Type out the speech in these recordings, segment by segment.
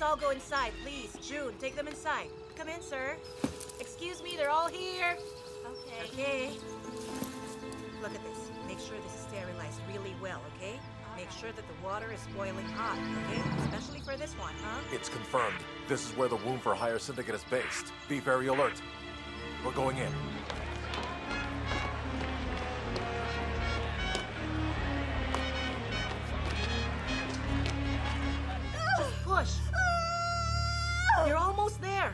all go inside, please. June, take them inside. Come in, sir. Excuse me, they're all here. Okay. Look at this. Make sure this is sterilized really well, okay? Make sure that the water is boiling hot, okay? Especially for this one, huh? It's confirmed. This is where the Womb for Hire Syndicate is based. Be very alert. We're going in. Just push. You're almost there.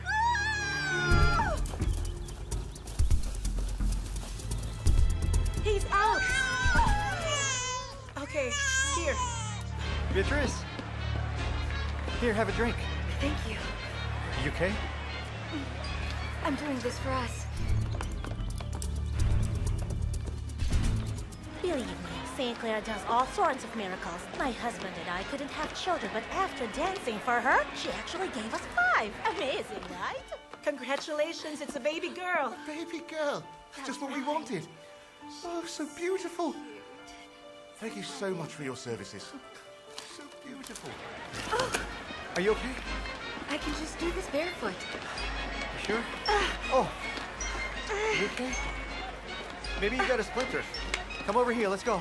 He's out. Okay, here. Beatrice! Here, have a drink. Thank you. You okay? I'm doing this for us. Believe me, St. Clair does all sorts of miracles. My husband and I couldn't have children, but after dancing for her, she actually gave us 5. Amazing, right? Congratulations, it's a baby girl. Baby girl. Just what we wanted. Oh, so beautiful. Thank you so much for your services. So beautiful. Are you okay? I can just do this barefoot. You sure? Oh. You okay? Maybe you got a splinter. Come over here, let's go.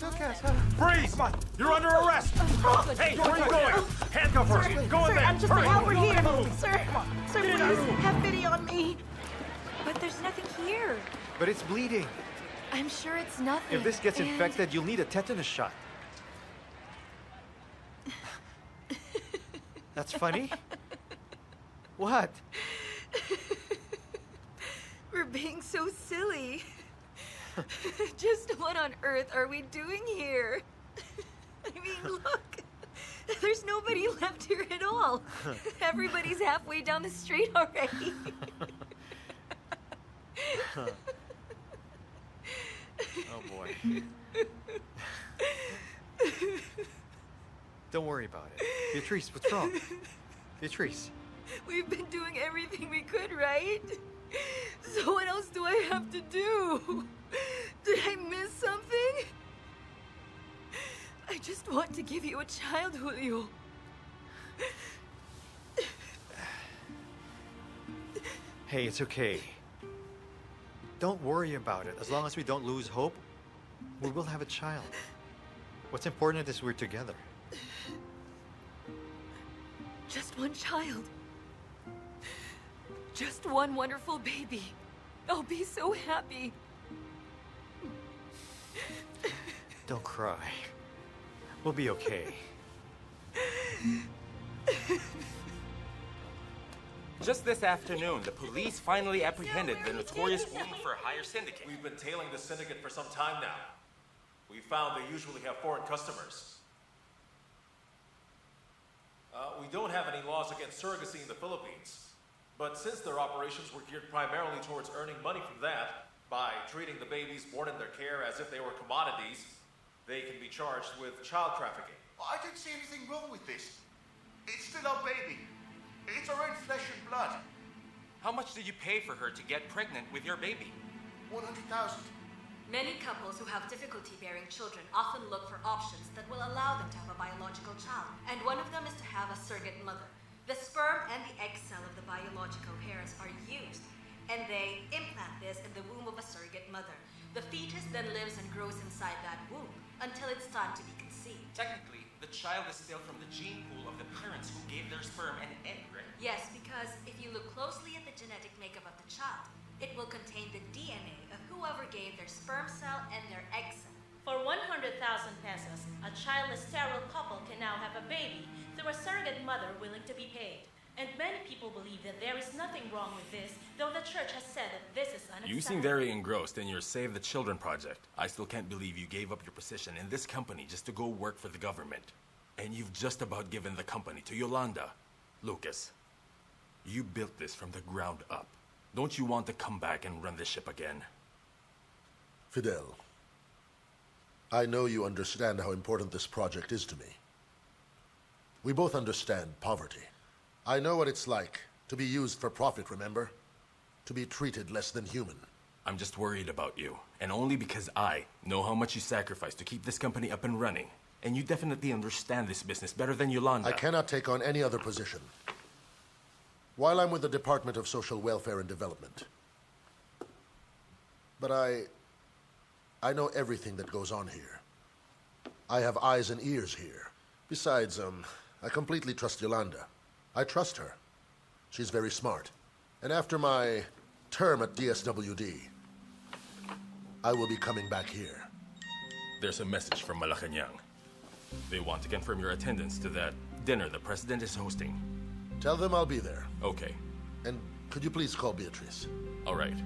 Look at her. Freeze! You're under arrest! Hey, where are you going? Handcuff her! Go in there! I'm just a Hurry. helper here. Sir, please, have pity on me. But there's nothing here. But it's bleeding. I'm sure it's nothing. If this gets And- infected, you'll need a tetanus shot. That's funny? What? We're being so silly. Just what on earth are we doing here? I mean, look. There's nobody left here at all. Everybody's halfway down the street already. Oh boy. Don't worry about it. Beatrice, what's wrong? Beatrice. We've been doing everything we could, right? So what else do I have to do? Did I miss something? I just want to give you a child, Julio. Hey, it's okay. Don't worry about it. As long as we don't lose hope, we will have a child. What's important is we're together. Just one child. Just one wonderful baby. I'll be so happy. Don't cry. We'll be okay. Just this afternoon, the police finally apprehended the notorious Womb for Hire Syndicate. We've been tailing the syndicate for some time now. We found they usually have foreign customers. We don't have any laws against surrogacy in the Philippines. But since their operations were geared primarily towards earning money from that, by treating the babies born in their care as if they were commodities, they can be charged with child trafficking. I don't see anything wrong with this. It's still our baby. It's our own flesh and blood. How much did you pay for her to get pregnant with your baby? 100,000. Many couples who have difficulty bearing children often look for options that will allow them to have a biological child, and one of them is to have a surrogate mother. The sperm and the egg cell of the biological parents are used, and they implant this in the womb of a surrogate mother. The fetus then lives and grows inside that womb until it's time to be conceived. Technically, the child is still from the gene pool of the parents who gave their sperm and egg, right? Yes, because if you look closely at the genetic makeup of the child, it will contain the DNA of whoever gave their sperm cell and their egg cell. For 100,000 pesos, a childless sterile couple can now have a baby through a surrogate mother willing to be paid. And many people believe that there is nothing wrong with this, though the church has said that this is unacceptable. You seem very engrossed in your Save the Children project. I still can't believe you gave up your position in this company just to go work for the government. And you've just about given the company to Yolanda. Lucas, you built this from the ground up. Don't you want to come back and run the ship again? Fidel, I know you understand how important this project is to me. We both understand poverty. I know what it's like to be used for profit, remember? To be treated less than human. I'm just worried about you, and only because I know how much you sacrificed to keep this company up and running. And you definitely understand this business better than Yolanda. I cannot take on any other position. While I'm with the Department of Social Welfare and Development. But I know everything that goes on here. I have eyes and ears here. Besides, I completely trust Yolanda. I trust her. She's very smart. And after my term at DSWD, I will be coming back here. There's a message from Malacanang. They want to confirm your attendance to that dinner the president is hosting. Tell them I'll be there. Okay. And could you please call Beatrice? All right.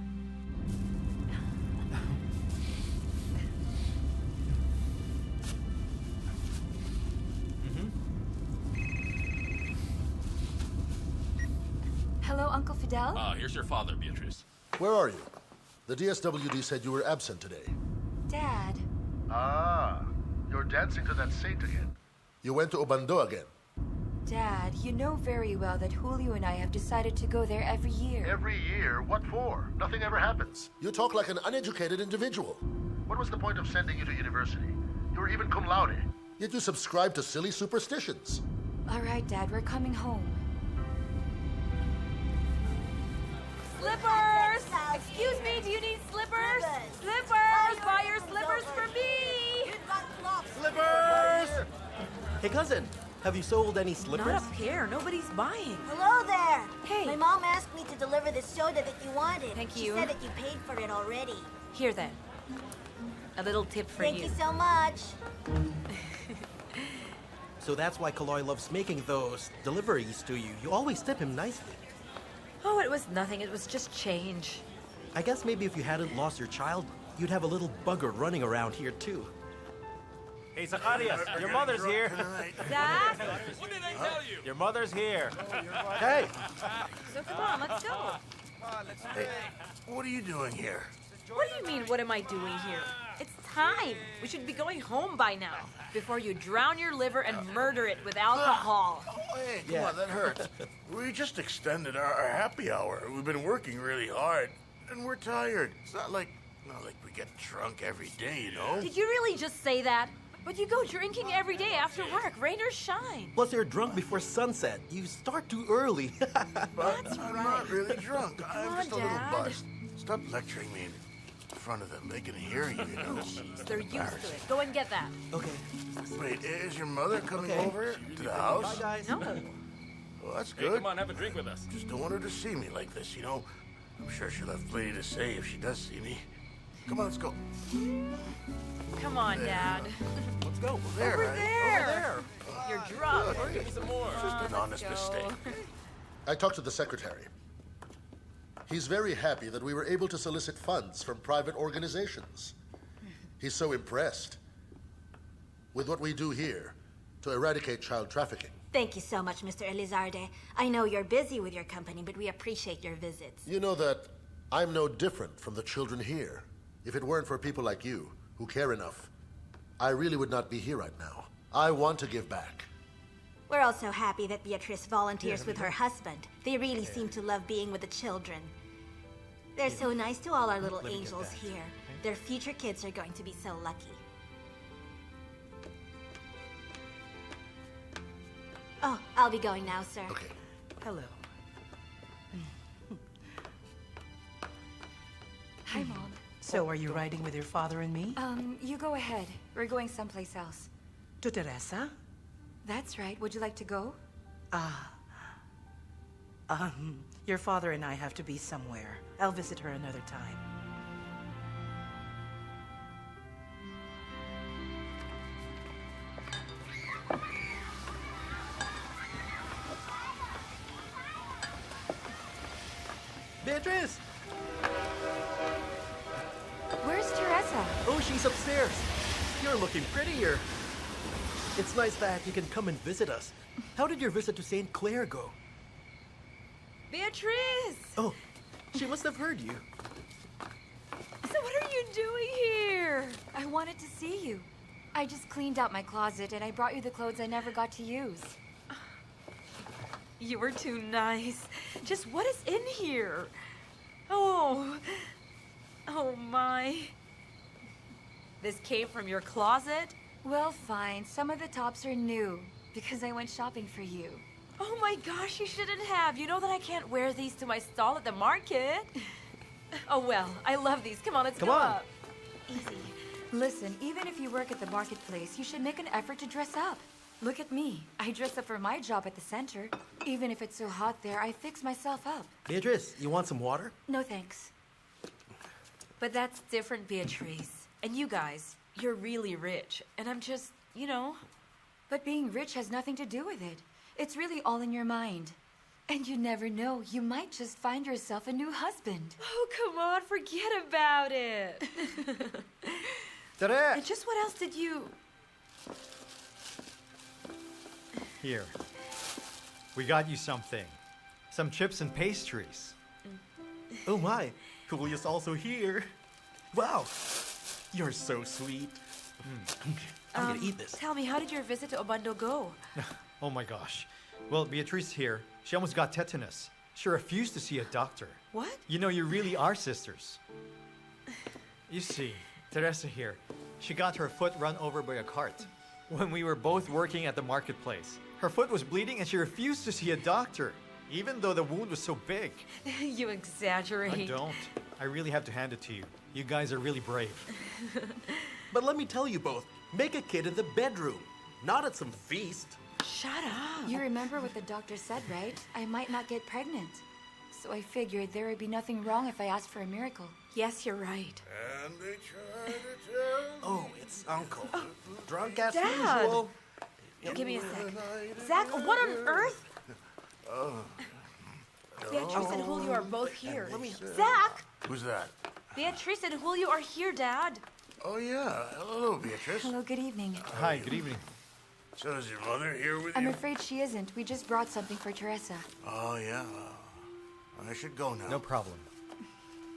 Hello, Uncle Fidel? Here's your father, Beatrice. Where are you? The DSWD said you were absent today. Dad. Ah, you're dancing to that saint again. You went to Obando again. Dad, you know very well that Julio and I have decided to go there every year. Every year? What for? Nothing ever happens. You talk like an uneducated individual. What was the point of sending you to university? You were even cum laude. Yet you subscribe to silly superstitions. All right, Dad, we're coming home. Slippers! Excuse me, do you need slippers? Slippers! Buy your slippers for me! Slippers! Hey, cousin, have you sold any slippers? Not a pair. Nobody's buying. Hello there. Hey. My mom asked me to deliver the soda that you wanted. Thank She you. said that you paid for it already. Here then. A little tip for Thank you so much. So that's why Kaloy loves making those deliveries to you. You always tip him nicely. Oh, it was nothing. It was just change. I guess maybe if you hadn't lost your child, you'd have a little bugger running around here too. Hey, Zacharias, your mother's here. Zach? What did I tell you? Your mother's here. Hey! So come on, let's go. Hey, what are you doing here? What do you mean, what am I doing here? It's time. We should be going home by now. Before you drown your liver and murder it with alcohol. Oh, hey, come on, that hurts. We just extended our happy hour. We've been working really hard, and we're tired. It's not like we get drunk every day, you know? Did you really just say that? But you go drinking every day after work, rain or shine. Plus, you're drunk before sunset. You start too early. But I'm not really drunk. I'm on, just a little Dad. buzzed. Stop lecturing me in front of them. They can hear you, you know? They're used to it. Go and get that. Okay. Wait, is your mother coming Okay. over to the Bye, house? guys. No. Well, that's Hey, good. come on, have a drink with us. Just don't want her to see me like this, you know? I'm sure she'll have plenty to say if she does see me. Come on, let's go. Come on, Dad. Let's go. There, Over right? there. You're drunk. Give me some more. Just an honest mistake. I talked to the secretary. He's very happy that we were able to solicit funds from private organizations. He's so impressed with what we do here to eradicate child trafficking. Thank you so much, Mr. Elizarde. I know you're busy with your company, but we appreciate your visits. You know that I'm no different from the children here. If it weren't for people like you who care enough, I really would not be here right now. I want to give back. We're also happy that Beatrice volunteers with her husband. They really seem to love being with the children. They're so nice to all our little angels here. Their future kids are going to be so lucky. Oh, I'll be going now, sir. Okay. Hello. Hi, Mom. So are you riding with your father and me? You go ahead. We're going someplace else. To Teresa? That's right. Would you like to go? Your father and I have to be somewhere. I'll visit her another time. Beatrice! Where's Teresa? Oh, she's upstairs. You're looking prettier. It's nice that you can come and visit us. How did your visit to St. Clair go? Beatrice! Oh, she must have heard you. So what are you doing here? I wanted to see you. I just cleaned out my closet and I brought you the clothes I never got to use. You were too nice. Just what is in here? Oh. Oh, my. This came from your closet? Well, fine. Some of the tops are new because I went shopping for you. Oh my gosh, you shouldn't have. You know that I can't wear these to my stall at the market. Oh well, I love these. Come on, let's Come go on. up. Easy. Listen, even if you work at the marketplace, you should make an effort to dress up. Look at me. I dress up for my job at the center. Even if it's so hot there, I fix myself up. Beatrice, you want some water? No thanks. But that's different, Beatrice. And you guys, you're really rich. And I'm just, you know. But being rich has nothing to do with it. It's really all in your mind. And you never know, you might just find yourself a new husband. Oh, come on, forget about it. Ta-da! And just what else did you... Here. We got you something. Some chips and pastries. Oh my, Julio's also here. Wow, you're so sweet. I'm gonna eat this. Tell me, how did your visit to Obando go? Oh my gosh. Well, Beatrice here, she almost got tetanus. She refused to see a doctor. What? You know, you really are sisters. You see, Teresa here, she got her foot run over by a cart when we were both working at the marketplace. Her foot was bleeding and she refused to see a doctor, even though the wound was so big. You exaggerate. I don't. I really have to hand it to you. You guys are really brave. But let me tell you both, make a kid in the bedroom, not at some feast. Shut up. You remember what the doctor said, right? I might not get pregnant. So I figured there would be nothing wrong if I asked for a miracle. Yes, you're right. And they try to tell Oh, it's Uncle. Drunk as Dad. usual. Give me a sec. Zach, what on earth? Beatrice and Julio are both here. Zach! Who's that? Beatrice and Julio are here, Dad. Oh, yeah. Hello, Beatrice. Hello, good evening. Hi, good evening. So is your mother here with I'm you? afraid she isn't. We just brought something for Teresa. Oh, yeah. I should go now. No problem.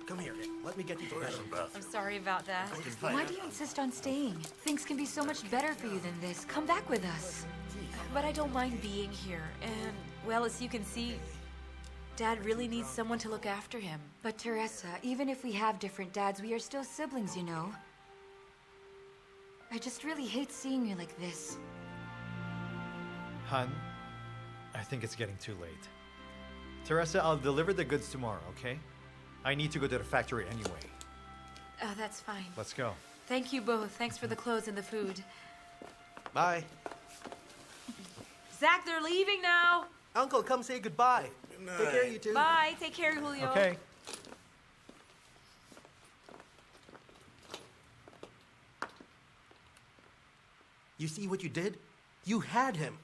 Come here, let me get you to bed. I'm sorry about that. Why do you insist on staying? Things can be so much better for you than this. Come back with us. But I don't mind being here. And, well, as you can see, Dad really needs someone to look after him. But Teresa, even if we have different dads, we are still siblings, you know. I just really hate seeing you like this. Hun, I think it's getting too late. Teresa, I'll deliver the goods tomorrow, okay? I need to go to the factory anyway. Oh, that's fine. Let's go. Thank you both. Thanks for the clothes and the food. Bye. Zach, they're leaving now. Uncle, come say goodbye. Take care, you two. Bye. Take care, Julio. Okay. You see what you did? You had him.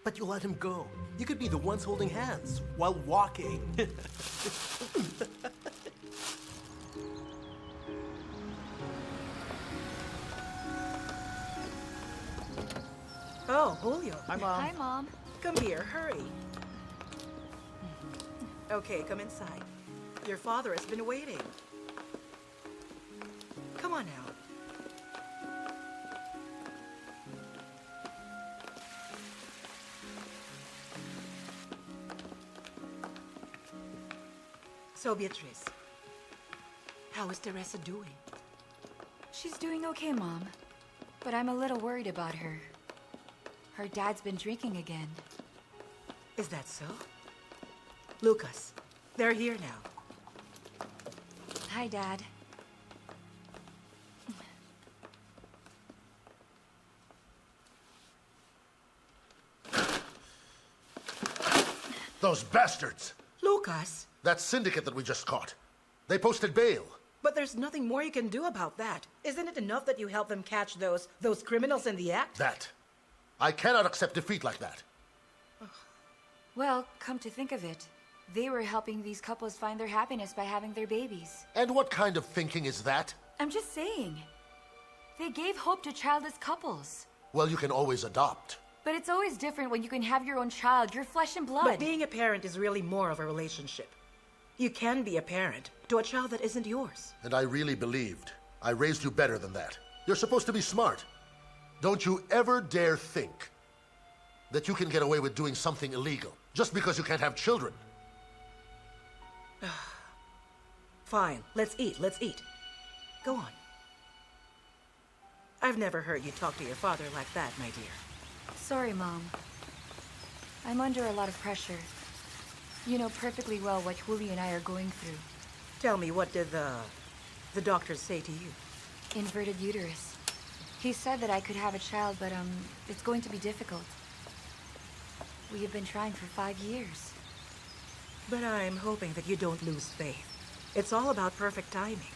But you let him go. You could be the ones holding hands while walking. Oh, Julio. Hi, Mom. Hi, Mom. Come here, hurry. Okay, come inside. Your father has been waiting. Come on now. So, Beatrice, how is Teresa doing? She's doing okay, Mom. But I'm a little worried about her. Her dad's been drinking again. Is that so? Lucas, they're here now. Hi, Dad. Those bastards! Lucas, That syndicate that we just caught. They posted bail. but there's nothing more you can do about that. Isn't it enough that you help them catch those criminals in the act? That. I cannot accept defeat like that. Well, come to think of it, they were helping these couples find their happiness by having their babies. And what kind of thinking is that? I'm just saying. They gave hope to childless couples. Well, you can always adopt. But it's always different when you can have your own child, your flesh and blood. But being a parent is really more of a relationship. You can be a parent to a child that isn't yours. And I really believed I raised you better than that. You're supposed to be smart. Don't you ever dare think that you can get away with doing something illegal just because you can't have children. Fine, let's eat. Go on. I've never heard you talk to your father like that, my dear. Sorry, Mom. I'm under a lot of pressure. You know perfectly well what Julio and I are going through. Tell me, what did the doctors say to you? Inverted uterus. He said that I could have a child, but it's going to be difficult. We have been trying for 5 years. But I'm hoping that you don't lose faith. It's all about perfect timing.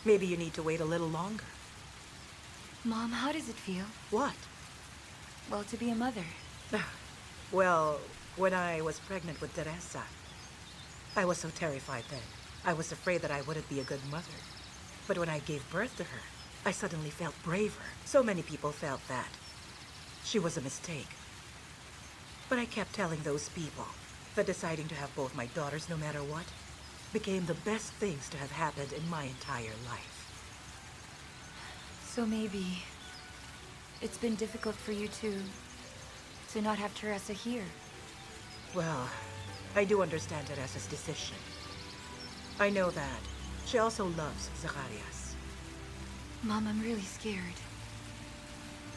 Maybe you need to wait a little longer. Mom, how does it feel? What? Well, to be a mother. Well, when I was pregnant with Teresa, I was so terrified then. I was afraid that I wouldn't be a good mother. But when I gave birth to her, I suddenly felt braver. So many people felt that. She was a mistake. But I kept telling those people that deciding to have both my daughters no matter what became the best things to have happened in my entire life. So maybe it's been difficult for you to not have Teresa here. Well, I do understand Teresa's decision. I know that she also loves Zacharias. Mom, I'm really scared.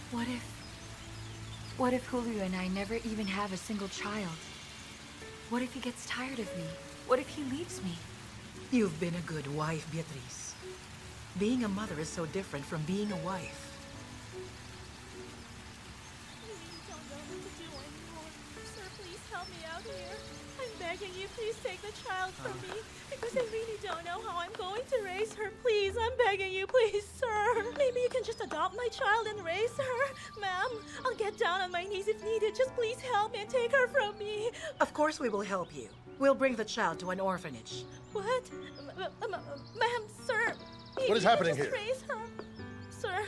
What if Julio and I never even have a single child? What if he gets tired of me? What if he leaves me? You've been a good wife, Beatriz. Being a mother is so different from being a wife. Don't know what to do anymore. Sir, please help me out here. I'm begging you, please take the child from me. Because I really don't know how I'm going to raise her. Please, I'm begging you, please, sir. Maybe you can just adopt my child and raise her. Ma'am, I'll get down on my knees if needed. Just please help me and take her from me. Of course we will help you. We'll bring the child to an orphanage. What? Ma'am, sir. What is happening just here? Raise her. Sir,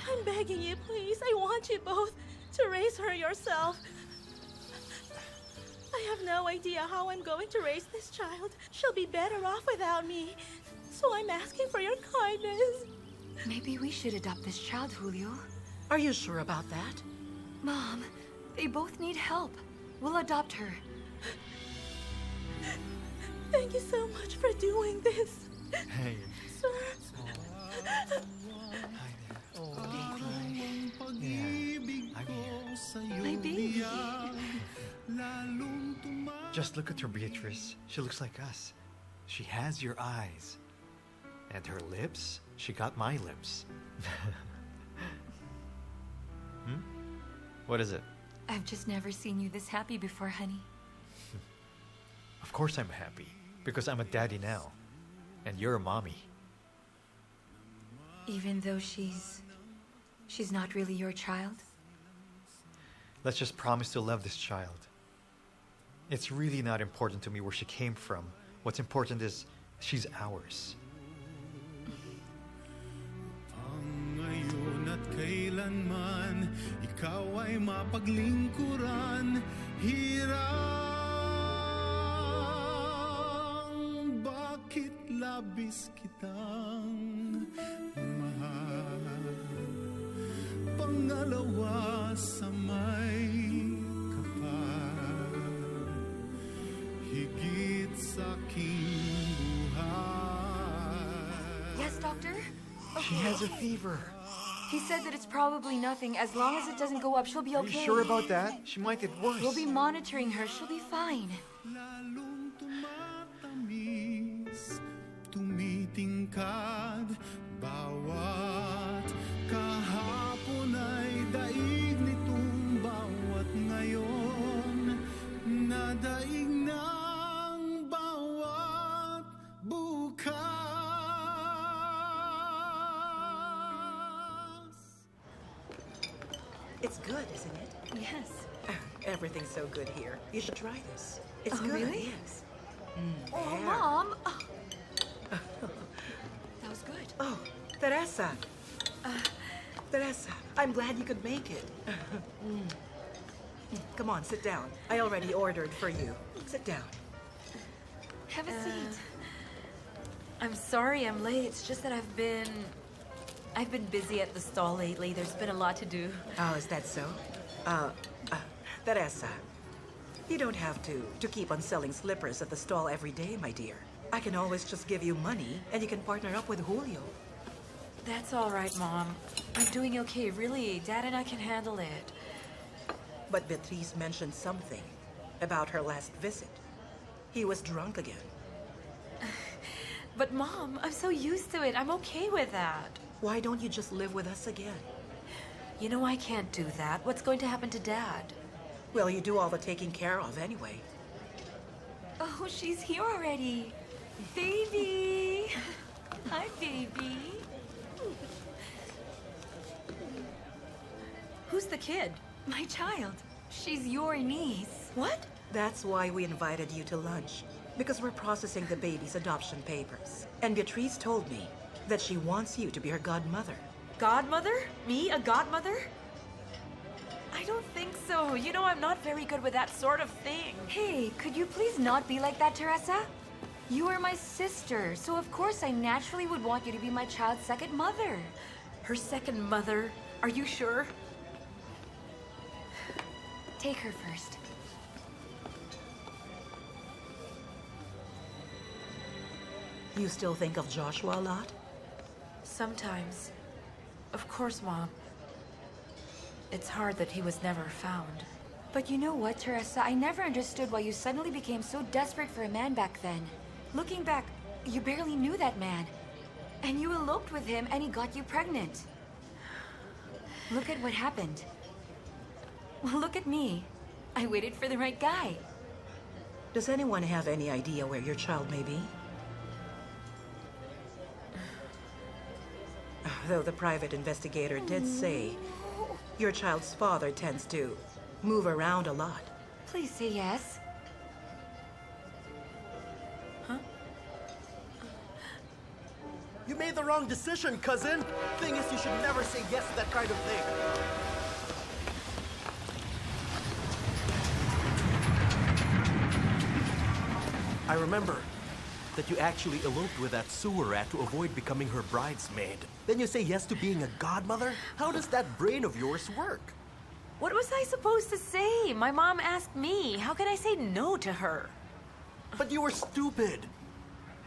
I'm begging you, please. I want you both to raise her yourself. I have no idea how I'm going to raise this child. She'll be better off without me. So I'm asking for your kindness. Maybe we should adopt this child, Julio. Are you sure about that? Mom, they both need help. We'll adopt her. Thank you so much for doing this. Hey. Sir. Hi there. Oh, baby. Yeah, I'm here. My baby. Just look at her, Beatrice. She looks like us. She has your eyes. And her lips? She got my lips. What is it? I've just never seen you this happy before, honey. Of course I'm happy. Because I'm a daddy now. And you're a mommy. Even though she's not really your child? Let's just promise to love this child. It's really not important to me where she came from. What's important is she's ours. Ngayon at kailanman, ikaw ay mapaglingkuran, hirang bakit labis kitang mahal. Pangalawa sa may kapal, higit sa aking buhay. Yes, doctor? She has a fever. He said that it's probably nothing. As long as it doesn't go up, she'll be Are okay. you sure about that? She might get worse. We'll be monitoring her. She'll be fine. Lalong tumatamis, tumitingkad, bawat kahapon ay daig nitong bawat ngayon, nadaig ng bawat bukas. It's good, isn't it? Yes. Everything's so good here. You should try this. It's Oh, good. really? Yes. Oh, There. Mom. Oh. That was good. Oh, Teresa. Teresa, I'm glad you could make it. Come on, sit down. I already ordered for you. Sit down. Have a seat. I'm sorry I'm late. It's just that I've been busy at the stall lately. There's been a lot to do. Oh, is that so? Teresa, you don't have to keep on selling slippers at the stall every day, my dear. I can always just give you money, and you can partner up with Julio. That's all right, Mom. I'm doing okay, really. Dad and I can handle it. But Beatrice mentioned something about her last visit. He was drunk again. But Mom, I'm so used to it. I'm okay with that. Why don't you just live with us again? You know I can't do that. What's going to happen to Dad? Well, you do all the taking care of anyway. Oh, she's here already. Baby. Hi, baby. Who's the kid? My child. She's your niece. What? That's why we invited you to lunch. Because we're processing the baby's adoption papers. And Beatrice told me that she wants you to be her godmother. Godmother? Me, a godmother? I don't think so. You know, I'm not very good with that sort of thing. Hey, could you please not be like that, Teresa? You are my sister, so of course I naturally would want you to be my child's second mother. Her second mother? Are you sure? Take her first. You still think of Joshua a lot? Sometimes. Of course, Mom. It's hard that he was never found. But you know what, Teresa? I never understood why you suddenly became so desperate for a man back then. Looking back, you barely knew that man. And you eloped with him and he got you pregnant. Look at what happened. Well, look at me. I waited for the right guy. Does anyone have any idea where your child may be? Though the private investigator did say your child's father tends to move around a lot. Please say yes. Huh? You made the wrong decision, cousin. Thing is, you should never say yes to that kind of thing. I remember that you actually eloped with that sewer rat to avoid becoming her bridesmaid. Then you say yes to being a godmother? How does that brain of yours work? What was I supposed to say? My mom asked me. How can I say no to her? But you were stupid.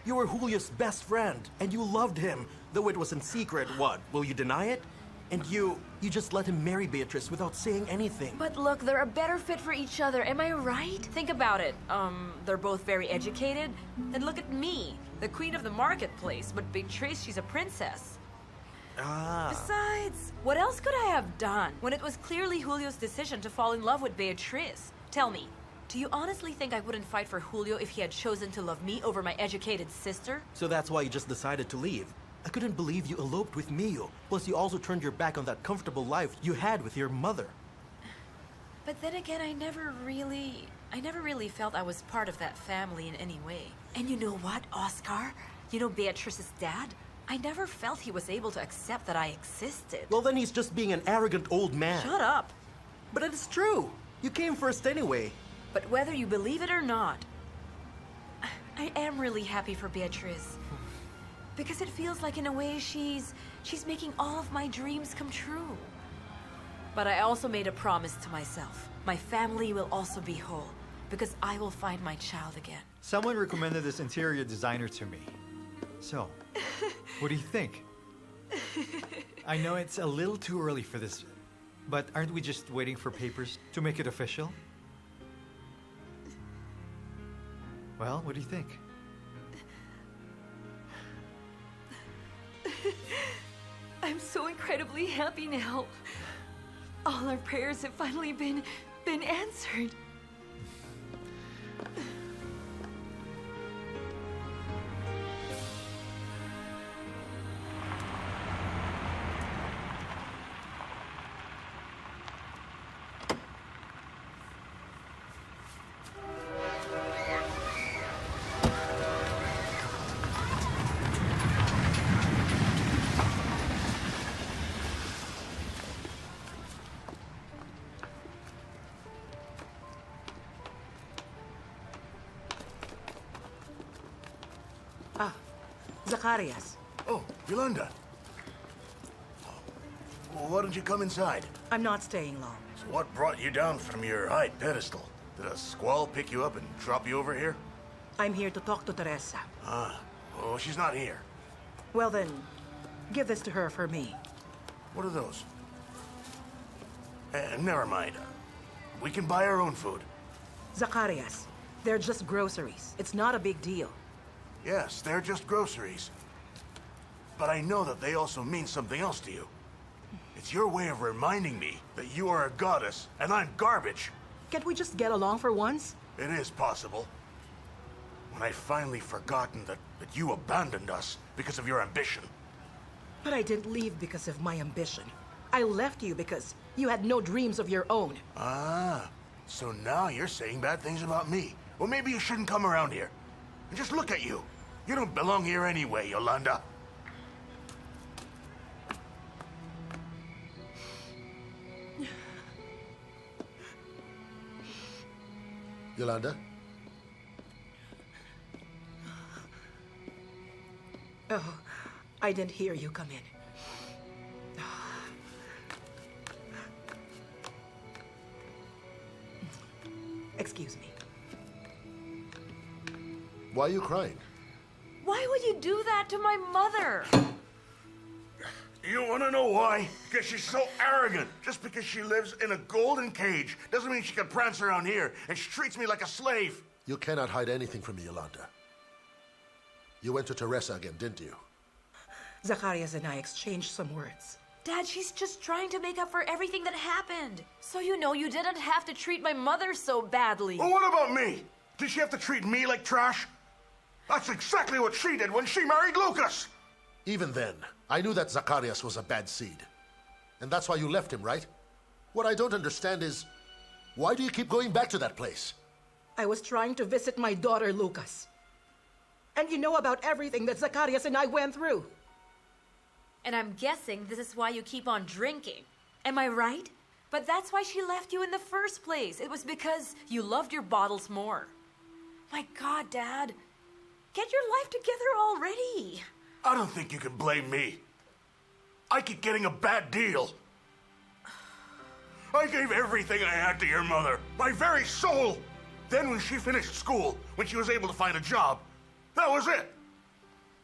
You were Julio's best friend, and you loved him, though it was in secret. What, will you deny it? And you just let him marry Beatrice without saying anything. But look, they're a better fit for each other, am I right? Think about it. They're both very educated. Then look at me, the queen of the marketplace, but Beatrice, she's a princess. Ah. Besides, what else could I have done when it was clearly Julio's decision to fall in love with Beatrice? Tell me, do you honestly think I wouldn't fight for Julio if he had chosen to love me over my educated sister? So that's why you just decided to leave. I couldn't believe you eloped with Mio. Plus, you also turned your back on that comfortable life you had with your mother. But then again, I never really felt I was part of that family in any way. And you know what, Oscar? You know Beatrice's dad? I never felt he was able to accept that I existed. Well, then he's just being an arrogant old man. Shut up. But it's true. You came first anyway. But whether you believe it or not, I am really happy for Beatrice. Because it feels like in a way she's making all of my dreams come true. But I also made a promise to myself. My family will also be whole, because I will find my child again. Someone recommended this interior designer to me. So, what do you think? I know it's a little too early for this, but aren't we just waiting for papers to make it official? Well, what do you think? I'm so incredibly happy now. All our prayers have finally been answered. Zacarias. Oh, Yolanda. Well, why don't you come inside? I'm not staying long. So what brought you down from your high pedestal? Did a squall pick you up and drop you over here? I'm here to talk to Teresa. Ah, oh, she's not here. Well then, give this to her for me. What are those? Never mind. We can buy our own food. Zacharias, they're just groceries. It's not a big deal. Yes, they're just groceries. But I know that they also mean something else to you. It's your way of reminding me that you are a goddess and I'm garbage. Can't we just get along for once? It is possible. When I finally forgotten that you abandoned us because of your ambition. But I didn't leave because of my ambition. I left you because you had no dreams of your own. Ah, so now you're saying bad things about me. Well, maybe you shouldn't come around here. And just look at you. You don't belong here anyway, Yolanda. Yolanda? Oh, I didn't hear you come in. Excuse me. Why are you crying? Why would you do that to my mother? You want to know why? Because she's so arrogant. Just because she lives in a golden cage doesn't mean she can prance around here, and she treats me like a slave. You cannot hide anything from me, Yolanda. You went to Teresa again, didn't you? Zacharias and I exchanged some words. Dad, she's just trying to make up for everything that happened. So you know you didn't have to treat my mother so badly. Well, what about me? Did she have to treat me like trash? That's exactly what she did when she married Lucas. Even then, I knew that Zacharias was a bad seed. And that's why you left him, right? What I don't understand is, why do you keep going back to that place? I was trying to visit my daughter, Lucas. And you know about everything that Zacharias and I went through. And I'm guessing this is why you keep on drinking. Am I right? But that's why she left you in the first place. It was because you loved your bottles more. My God, Dad. Get your life together already. I don't think you can blame me. I keep getting a bad deal. I gave everything I had to your mother, my very soul. Then when she finished school, when she was able to find a job, that was it.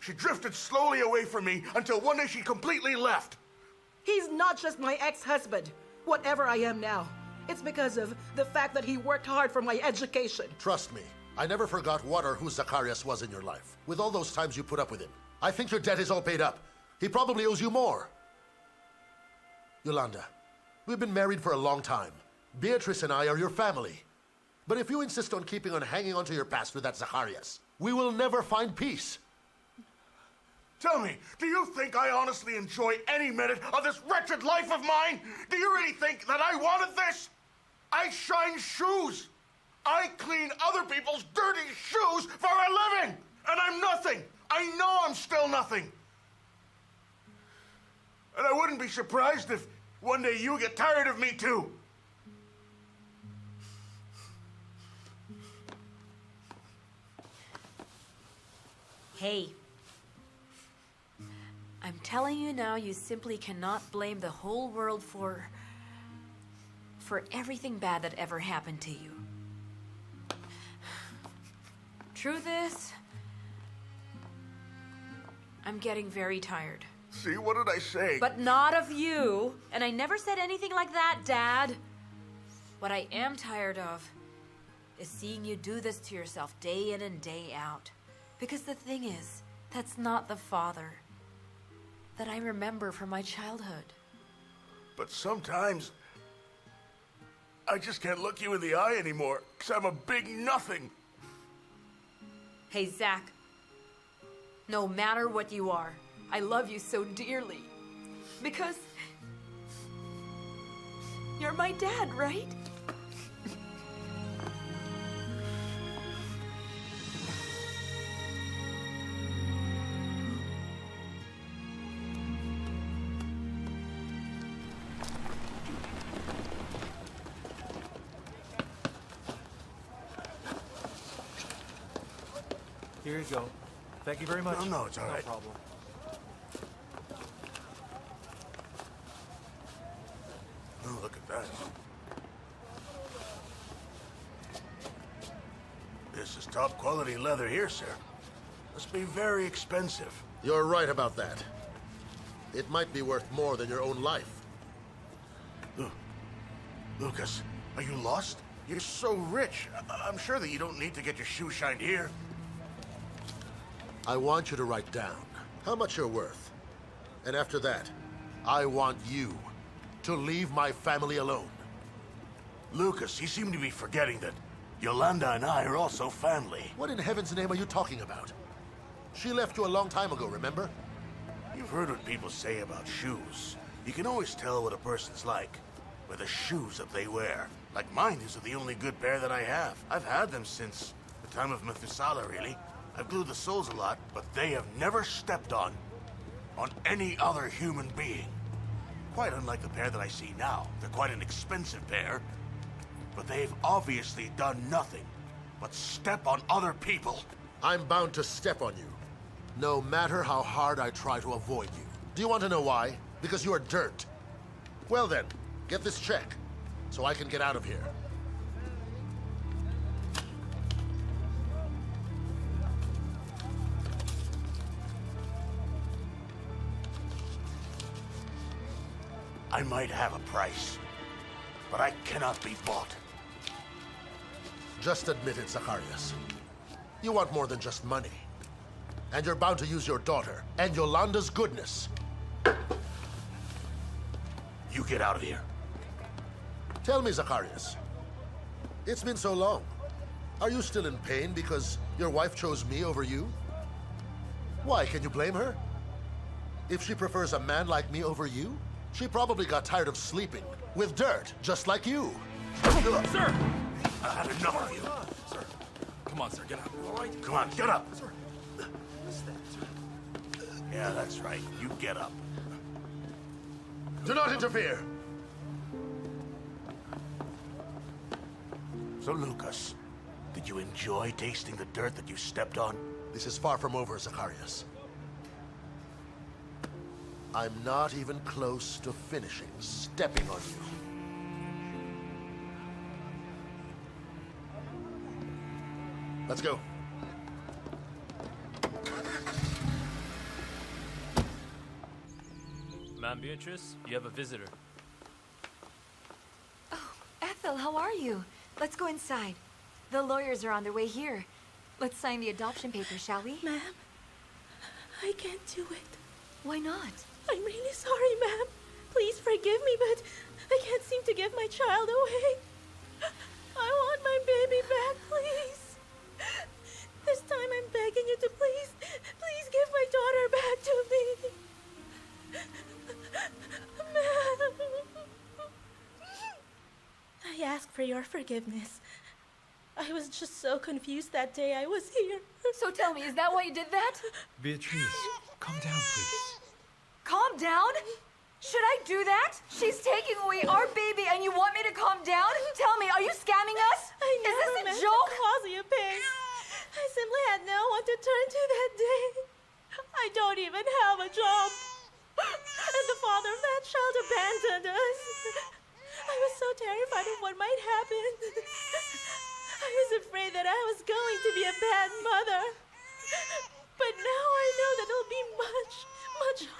She drifted slowly away from me until one day she completely left. He's not just my ex-husband. Whatever I am now, it's because of the fact that he worked hard for my education. Trust me, I never forgot what or who Zacharias was in your life. With all those times you put up with him, I think your debt is all paid up. He probably owes you more. Yolanda, we've been married for a long time. Beatrice and I are your family. But if you insist on keeping on hanging on to your past with that Zacharias, we will never find peace. Tell me, do you think I honestly enjoy any minute of this wretched life of mine? Do you really think that I wanted this? I shine shoes. I clean other people's dirty shoes for a living. And I'm nothing. I know I'm still nothing. And I wouldn't be surprised if one day you get tired of me too. Hey. I'm telling you now, you simply cannot blame the whole world for everything bad that ever happened to you. Truth is, I'm getting very tired. See, what did I say? But not of you. And I never said anything like that, Dad. What I am tired of is seeing you do this to yourself day in and day out. Because the thing is, that's not the father that I remember from my childhood. But sometimes I just can't look you in the eye anymore because I'm a big nothing. Hey, Zach. No matter what you are, I love you so dearly. Because you're my dad, right? Here you go. Thank you very much. No, it's all right. No problem. Oh, look at that. This is top quality leather here, sir. Must be very expensive. You're right about that. It might be worth more than your own life. Lucas, are you lost? You're so rich. I'm sure that you don't need to get your shoe shined here. I want you to write down how much you're worth. And after that, I want you to leave my family alone. Lucas, you seem to be forgetting that Yolanda and I are also family. What in heaven's name are you talking about? She left you a long time ago, remember? You've heard what people say about shoes. You can always tell what a person's like by the shoes that they wear. Like mine, these are the only good pair that I have. I've had them since the time of Methuselah, really. I've glued the soles a lot, but they have never stepped on any other human being. Quite unlike the pair that I see now. They're quite an expensive pair, but they've obviously done nothing but step on other people. I'm bound to step on you, no matter how hard I try to avoid you. Do you want to know why? Because you are dirt. Well then, get this check, so I can get out of here. I might have a price, but I cannot be bought. Just admit it, Zacharias. You want more than just money. And you're bound to use your daughter and Yolanda's goodness. You get out of here. Tell me, Zacharias. It's been so long. Are you still in pain because your wife chose me over you? Why, can you blame her? If she prefers a man like me over you, she probably got tired of sleeping with dirt, just like you. Sir! I had enough of you. Sir, come on, sir, get up. All right, come on, get up. Sir. Yeah, that's right. You get up. Do not interfere. So, Lucas, did you enjoy tasting the dirt that you stepped on? This is far from over, Zacharias. I'm not even close to finishing stepping on you. Let's go. Ma'am Beatrice, you have a visitor. Oh, Ethel, how are you? Let's go inside. The lawyers are on their way here. Let's sign the adoption papers, shall we? Ma'am, I can't do it. Why not? I'm really sorry, ma'am. Please forgive me, but I can't seem to give my child away. I want my baby back, please. This time I'm begging you to please give my daughter back to me. Ma'am. I ask for your forgiveness. I was just so confused that day I was here. So tell me, is that why you did that? Beatrice, calm down, please. Calm down? Should I do that? She's taking away our baby and you want me to calm down? Tell me, are you scamming us? I never Is this meant a joke? to cause you pain. I simply had no one to turn to that day. I don't even have a job. And the father of that child abandoned us. I was so terrified of what might happen. I was afraid that I was going to be a bad mother. But now I know that it'll be much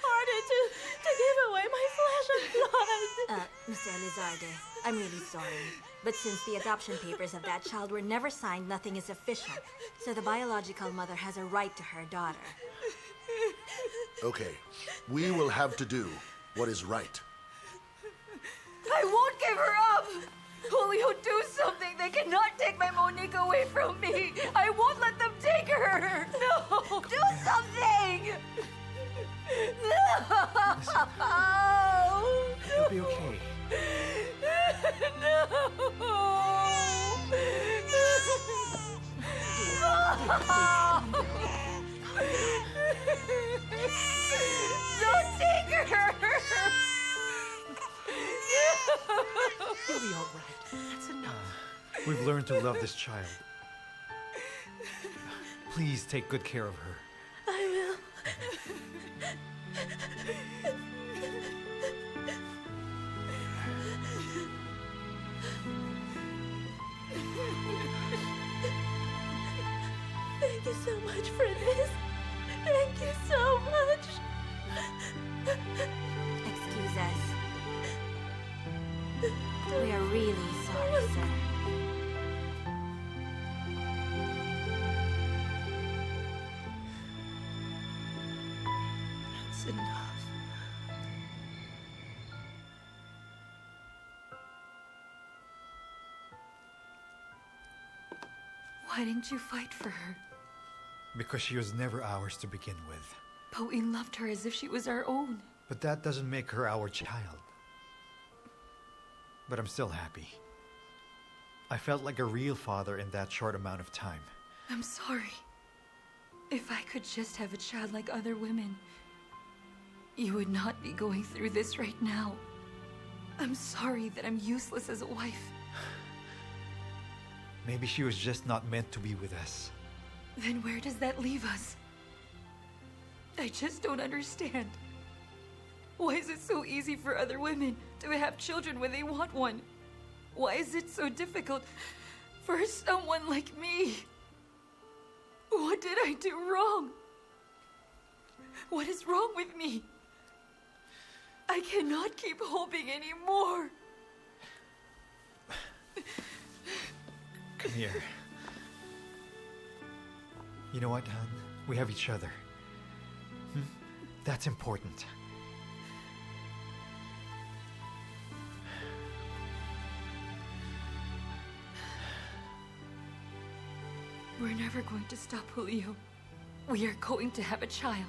harder to give away my flesh and blood. Mr. Elizarde, I'm really sorry. But since the adoption papers of that child were never signed, nothing is official. So the biological mother has a right to her daughter. Okay, we will have to do what is right. I won't give her up! Julio, do something! They cannot take my Monique away from me! I won't let them take her! No! Do something! No! It'll be okay. Don't take her! You'll be all right. That's enough. We've learned to love this child. Please take good care of her. I will. Thank you so much for this. Thank you so much. Teresa. That's enough. Why didn't you fight for her? Because she was never ours to begin with. But we loved her as if she was our own. But that doesn't make her our child. But I'm still happy. I felt like a real father in that short amount of time. I'm sorry. If I could just have a child like other women, you would not be going through this right now. I'm sorry that I'm useless as a wife. Maybe she was just not meant to be with us. Then where does that leave us? I just don't understand. Why is it so easy for other women to have children when they want one? Why is it so difficult for someone like me? What did I do wrong? What is wrong with me? I cannot keep hoping anymore. Come here. You know what, hon? We have each other. That's important. We're never going to stop, Julio. We are going to have a child.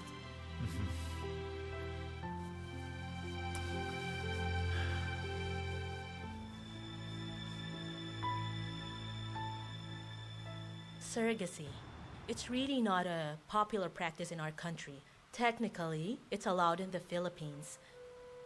Surrogacy. It's really not a popular practice in our country. Technically, it's allowed in the Philippines.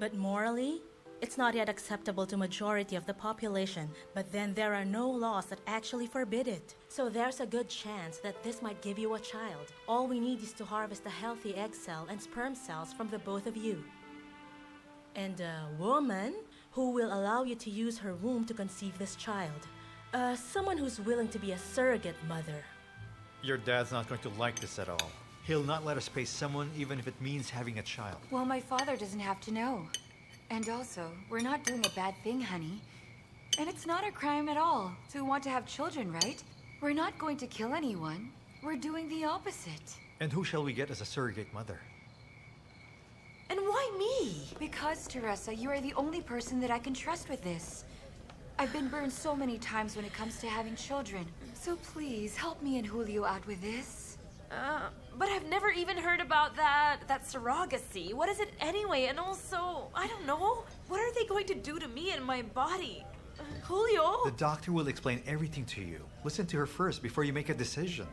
But morally, it's not yet acceptable to majority of the population. But then there are no laws that actually forbid it. So there's a good chance that this might give you a child. All we need is to harvest a healthy egg cell and sperm cells from the both of you. And a woman who will allow you to use her womb to conceive this child. Someone who's willing to be a surrogate mother. Your dad's not going to like this at all. He'll not let us pay someone even if it means having a child. Well, my father doesn't have to know. And also, we're not doing a bad thing, honey. And it's not a crime at all to want to have children, right? We're not going to kill anyone. We're doing the opposite. And who shall we get as a surrogate mother? And why me? Because, Teresa, you are the only person that I can trust with this. I've been burned so many times when it comes to having children. So please, help me and Julio out with this. But I've never even heard about that surrogacy. What is it anyway? And also, I don't know. What are they going to do to me and my body? Julio? The doctor will explain everything to you. Listen to her first before you make a decision.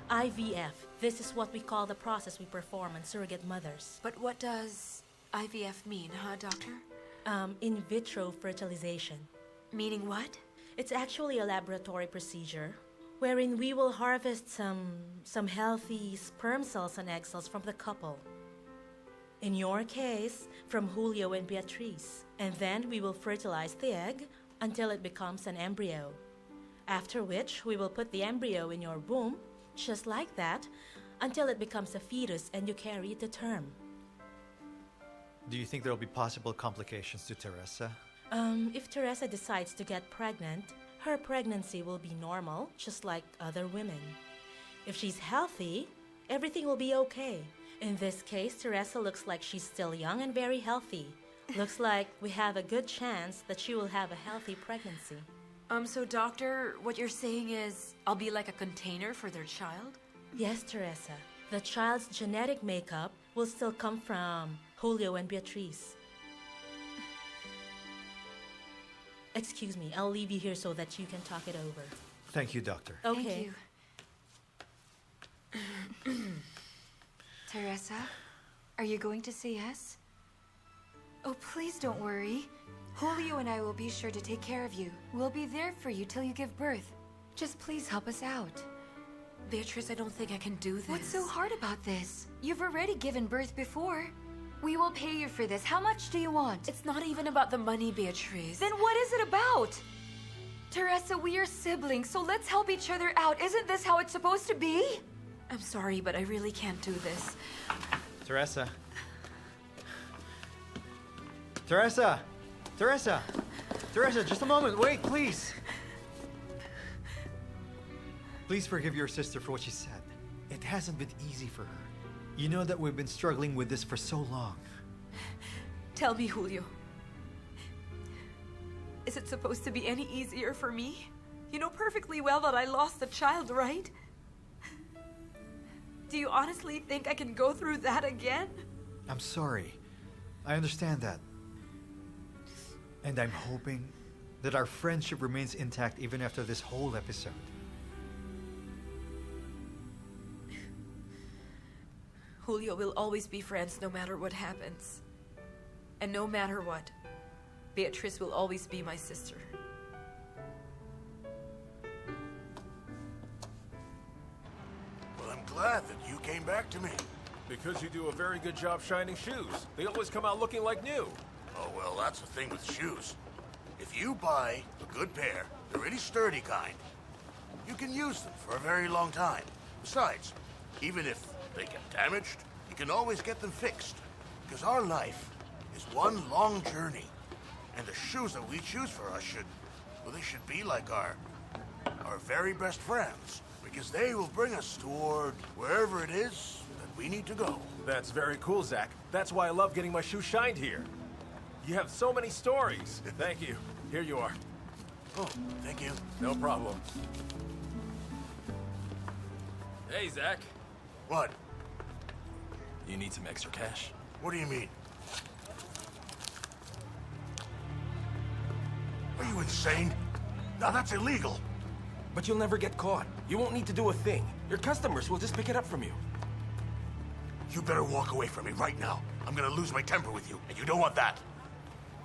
IVF. This is what we call the process we perform on surrogate mothers. But what does IVF mean, huh, doctor? In vitro fertilization. Meaning what? It's actually a laboratory procedure wherein we will harvest some healthy sperm cells and egg cells from the couple. In your case, from Julio and Beatriz. And then we will fertilize the egg until it becomes an embryo. After which, we will put the embryo in your womb, just like that, until it becomes a fetus and you carry it to term. Do you think there will be possible complications to Teresa? If Teresa decides to get pregnant, her pregnancy will be normal, just like other women. If she's healthy, everything will be okay. In this case, Teresa looks like she's still young and very healthy. Looks like we have a good chance that she will have a healthy pregnancy. So doctor, what you're saying is I'll be like a container for their child? Yes, Teresa. The child's genetic makeup will still come from Julio and Beatriz. Excuse me, I'll leave you here so that you can talk it over. Thank you, doctor. Okay. Thank you. Teresa, are you going to say yes? Oh, please don't worry. Julio and I will be sure to take care of you. We'll be there for you till you give birth. Just please help us out. Beatrice, I don't think I can do this. What's so hard about this? You've already given birth before. We will pay you for this. How much do you want? It's not even about the money, Beatrice. Then what is it about? Teresa, we are siblings, so let's help each other out. Isn't this how it's supposed to be? I'm sorry, but I really can't do this. Teresa. Teresa! Teresa! Teresa, just a moment. Wait, please. Please forgive your sister for what she said. It hasn't been easy for her. You know that we've been struggling with this for so long. Tell me, Julio. Is it supposed to be any easier for me? You know perfectly well that I lost a child, right? Do you honestly think I can go through that again? I'm sorry. I understand that. And I'm hoping that our friendship remains intact even after this whole episode. Julio will always be friends no matter what happens. And no matter what, Beatriz will always be my sister. Well, I'm glad that you came back to me. Because you do a very good job shining shoes. They always come out looking like new. Oh, well, that's the thing with shoes. If you buy a good pair, the really sturdy kind, you can use them for a very long time. Besides, even if they get damaged, you can always get them fixed. Because our life is one long journey. And the shoes that we choose for us they should be like our very best friends. Because they will bring us toward wherever it is that we need to go. That's very cool, Zach. That's why I love getting my shoes shined here. You have so many stories. Thank you. Here you are. Oh, thank you. No problem. Hey, Zach. What? You need some extra cash? What do you mean? Are you insane? Now that's illegal. But you'll never get caught. You won't need to do a thing. Your customers will just pick it up from you. You better walk away from me right now. I'm gonna lose my temper with you, and you don't want that.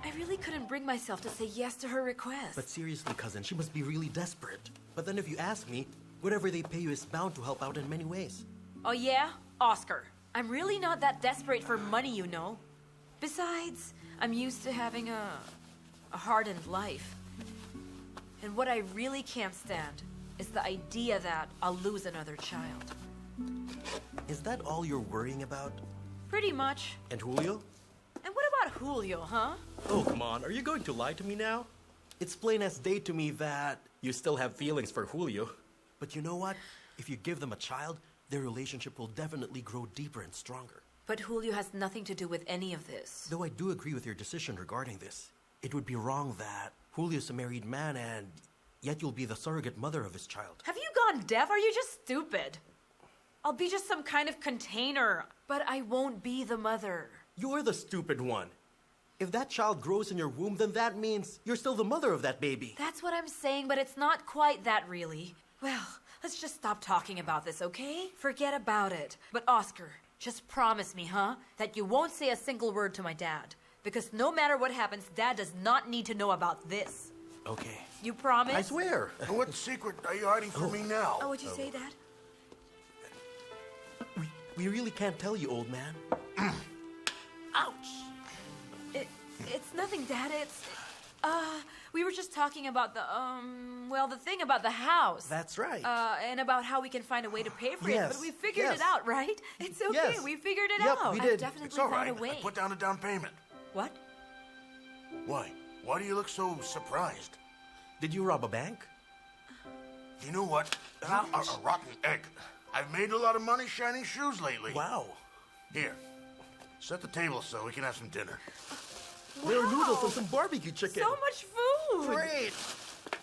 I really couldn't bring myself to say yes to her request. But seriously, cousin, she must be really desperate. But then if you ask me, whatever they pay you is bound to help out in many ways. Oh yeah? Oscar, I'm really not that desperate for money, you know. Besides, I'm used to having a hardened life. And what I really can't stand is the idea that I'll lose another child. Is that all you're worrying about? Pretty much. And Julio? And what about Julio, huh? Oh, come on. Are you going to lie to me now? It's plain as day to me that you still have feelings for Julio. But you know what? If you give them a child, their relationship will definitely grow deeper and stronger. But Julio has nothing to do with any of this. Though I do agree with your decision regarding this, it would be wrong that Julio's a married man and yet you'll be the surrogate mother of his child. Have you gone deaf? Are you just stupid? I'll be just some kind of container, but I won't be the mother. You're the stupid one. If that child grows in your womb, then that means you're still the mother of that baby. That's what I'm saying, but it's not quite that really. Well, let's just stop talking about this, okay? Forget about it. But Oscar, just promise me, huh, that you won't say a single word to my dad. Because no matter what happens, Dad does not need to know about this. Okay. You promise? I swear. And what secret are you hiding from me now? Oh, what'd you say, Dad? We really can't tell you, old man. Ouch! It's nothing, Dad. We were just talking about the thing about the house. That's right. And about how we can find a way to pay for it. Yes, But we figured yes. it out, right? It's okay. Yes. We figured it Yep, out. we I've did. definitely It's all found right. a way. I put down a down payment. What? Why? Why do you look so surprised? Did you rob a bank? You know what? A rotten egg. I've made a lot of money shining shoes lately. Wow. Here, set the table so we can have some dinner. There are noodles and some barbecue chicken. So much food! Great!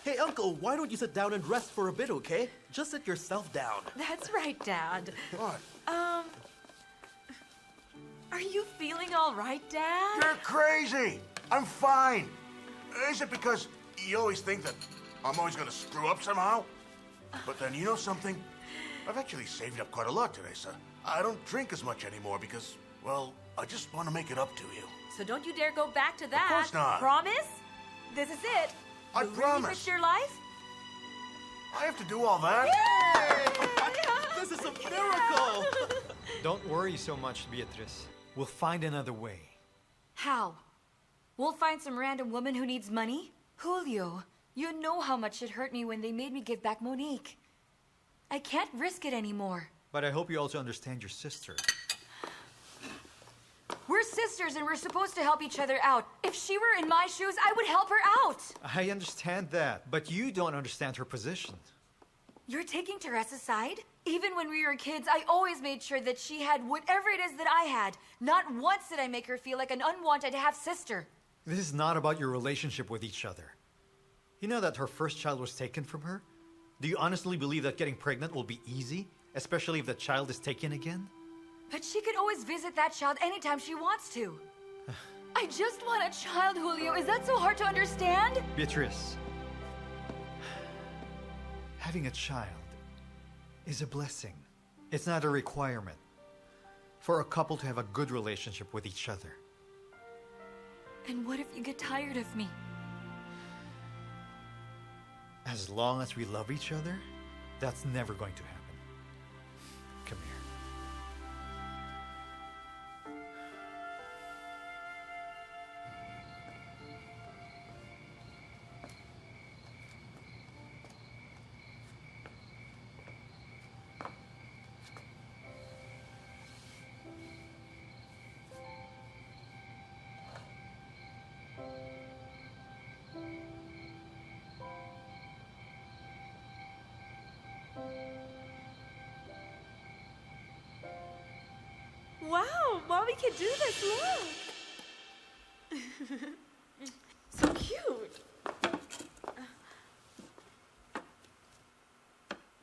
Hey, Uncle, why don't you sit down and rest for a bit, okay? Just sit yourself down. That's right, Dad. What? Are you feeling all right, Dad? You're crazy! I'm fine. Is it because you always think that I'm always going to screw up somehow? But then, you know something? I've actually saved up quite a lot, Teresa. I don't drink as much anymore because, well, I just want to make it up to you. So don't you dare go back to that. Of course not. Promise? This is it. I You really promise. risked your life? I have to do all that? This is a miracle! Don't worry so much, Beatriz. We'll find another way. How? We'll find some random woman who needs money? Julio, you know how much it hurt me when they made me give back Monique. I can't risk it anymore. But I hope you also understand your sister. We're sisters and we're supposed to help each other out. If she were in my shoes, I would help her out. I understand that, but you don't understand her position. You're taking Teresa's side? Even when we were kids, I always made sure that she had whatever it is that I had. Not once did I make her feel like an unwanted half-sister. This is not about your relationship with each other. You know that her first child was taken from her? Do you honestly believe that getting pregnant will be easy? Especially if the child is taken again? But she could always visit that child anytime she wants to. I just want a child, Julio. Is that so hard to understand? Beatrice, having a child is a blessing. It's not a requirement for a couple to have a good relationship with each other. And what if you get tired of me? As long as we love each other, that's never going to happen. Come here. Wow, Mommy can do this, look! So cute!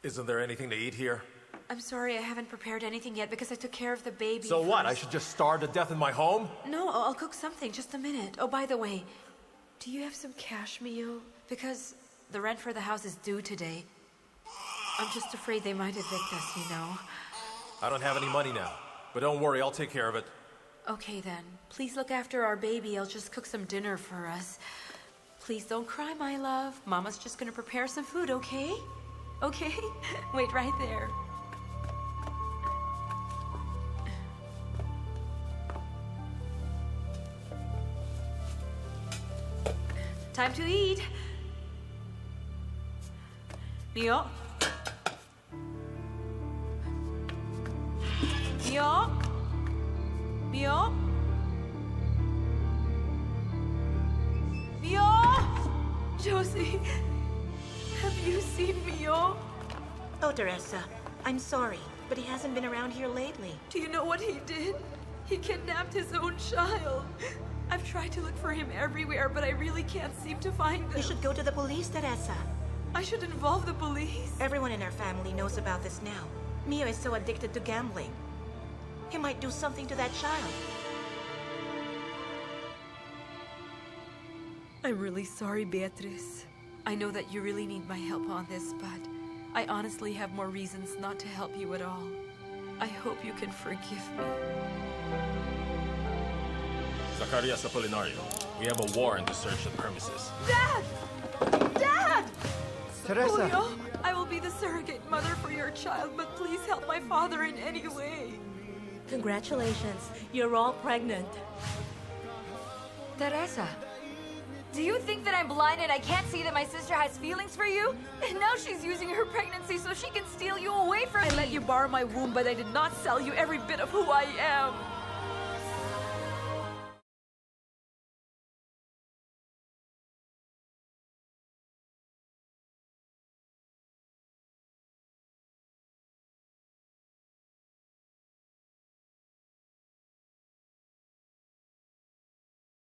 Isn't there anything to eat here? I'm sorry, I haven't prepared anything yet because I took care of the baby. So what? I first. should just starve to death in my home? No, I'll cook something. Just a minute. Oh, by the way, do you have some cash, Mio? Because the rent for the house is due today. I'm just afraid they might evict us, you know. I don't have any money now. But don't worry, I'll take care of it. Okay, then. Please look after our baby. I'll just cook some dinner for us. Please don't cry, my love. Mama's just gonna prepare some food, okay? Okay? Wait right there. Time to eat. Mio? Mio? Mio? Mio? Josie, have you seen Mio? Oh, Teresa, I'm sorry, but he hasn't been around here lately. Do you know what he did? He kidnapped his own child. I've tried to look for him everywhere, but I really can't seem to find him. You should go to the police, Teresa. I should involve the police. Everyone in our family knows about this now. Mio is so addicted to gambling. He might do something to that child. I'm really sorry, Beatrice. I know that you really need my help on this, but I honestly have more reasons not to help you at all. I hope you can forgive me. Zacarias Apolinario, we have a warrant to search the premises. Dad! Dad! Teresa! Julio, I will be the surrogate mother for your child, but please help my father in any way. Congratulations, you're all pregnant. Teresa, do you think that I'm blind and I can't see that my sister has feelings for you? And now she's using her pregnancy so she can steal you away from me. I let you borrow my womb, but I did not sell you every bit of who I am.